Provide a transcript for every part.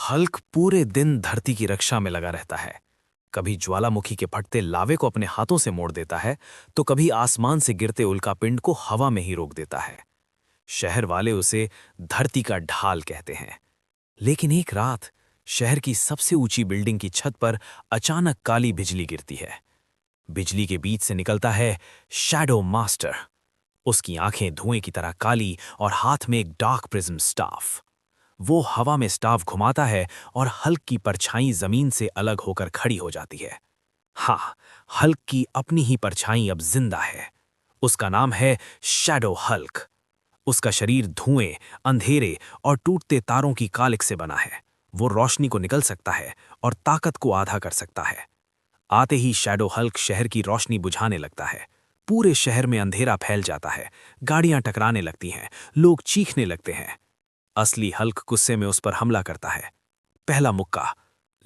Hulk पूरे दिन धरती की रक्षा में लगा रहता है। कभी ज्वालामुखी के फटते लावे को अपने हाथों से मोड़ देता है, तो कभी आसमान से गिरते उल्कापिंड को हवा में ही रोक देता है। शहर वाले उसे धरती का ढाल कहते हैं। लेकिन एक रात शहर की सबसे ऊंची बिल्डिंग की छत पर अचानक काली बिजली गिरती है। बिजली के बीच से निकलता है शैडो मास्टर। उसकी आंखें धुएं की तरह काली और हाथ में एक डार्क प्रिज्म स्टाफ। वो हवा में स्टाफ घुमाता है और हल्क की परछाई जमीन से अलग होकर खड़ी हो जाती है। हाँ, हल्क की अपनी ही परछाई अब जिंदा है। उसका नाम है शैडो हल्क। उसका शरीर धुएं, अंधेरे और टूटते तारों की कालिक से बना है। वो रोशनी को निकल सकता है और ताकत को आधा कर सकता है। आते ही शैडो हल्क शहर की रोशनी बुझाने लगता है। पूरे शहर में अंधेरा फैल जाता है। गाड़ियां टकराने लगती हैं, लोग चीखने लगते हैं। असली हल्क गुस्से में उस पर हमला करता है। पहला मुक्का,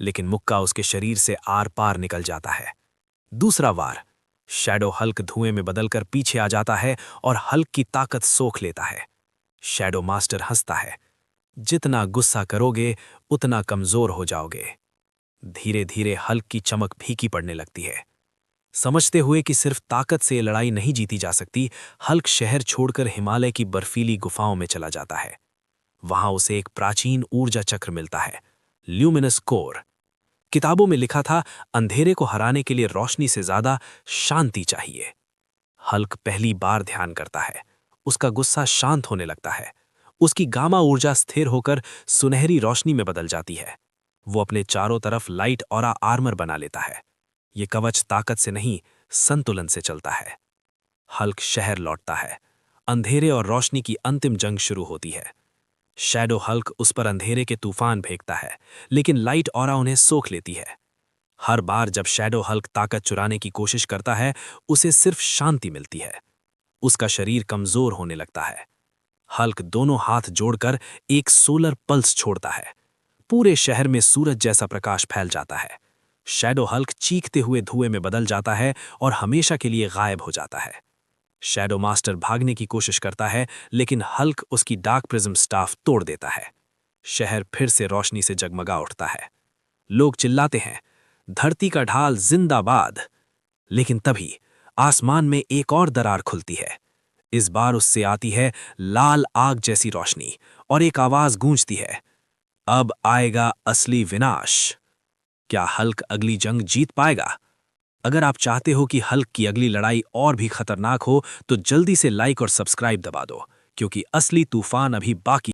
लेकिन मुक्का उसके शरीर से आर पार निकल जाता है। दूसरा वार, शैडो हल्क धुएं में बदलकर पीछे आ जाता है और हल्क की ताकत सोख लेता है। शैडो मास्टर हंसता है, जितना गुस्सा करोगे उतना कमजोर हो जाओगे। धीरे धीरे हल्क की चमक फीकी पड़ने लगती है। समझते हुए कि सिर्फ ताकत से लड़ाई नहीं जीती जा सकती, हल्क शहर छोड़कर हिमालय की बर्फीली गुफाओं में चला जाता है। वहां उसे एक प्राचीन ऊर्जा चक्र मिलता है, ल्यूमिनस कोर। किताबों में लिखा था, अंधेरे को हराने के लिए रोशनी से ज्यादा शांति चाहिए। हल्क पहली बार ध्यान करता है। उसका गुस्सा शांत होने लगता है। उसकी गामा ऊर्जा स्थिर होकर सुनहरी रोशनी में बदल जाती है। वो अपने चारों तरफ लाइट ऑरा आर्मर बना लेता है। ये कवच ताकत से नहीं, संतुलन से चलता है। हल्क शहर लौटता है। अंधेरे और रोशनी की अंतिम जंग शुरू होती है। शैडो हल्क उस पर अंधेरे के तूफान फेंकता है, लेकिन लाइट ऑरा उन्हें सोख लेती है। हर बार जब शैडो हल्क ताकत चुराने की कोशिश करता है, उसे सिर्फ शांति मिलती है। उसका शरीर कमजोर होने लगता है। हल्क दोनों हाथ जोड़कर एक सोलर पल्स छोड़ता है। पूरे शहर में सूरज जैसा प्रकाश फैल जाता है। शैडो हल्क चीखते हुए धुएं में बदल जाता है और हमेशा के लिए गायब हो जाता है। शैडो मास्टर भागने की कोशिश करता है, लेकिन हल्क उसकी डार्क प्रिज्म स्टाफ तोड़ देता है। शहर फिर से रोशनी से जगमगा उठता है। लोग चिल्लाते हैं, धरती का ढाल जिंदाबाद। लेकिन तभी आसमान में एक और दरार खुलती है। इस बार उससे आती है लाल आग जैसी रोशनी और एक आवाज गूंजती है, अब आएगा असली विनाश। क्या हल्क अगली जंग जीत पाएगा? अगर आप चाहते हो कि हल्क की अगली लड़ाई और भी खतरनाक हो, तो जल्दी से लाइक और सब्सक्राइब दबा दो, क्योंकि असली तूफान अभी बाकी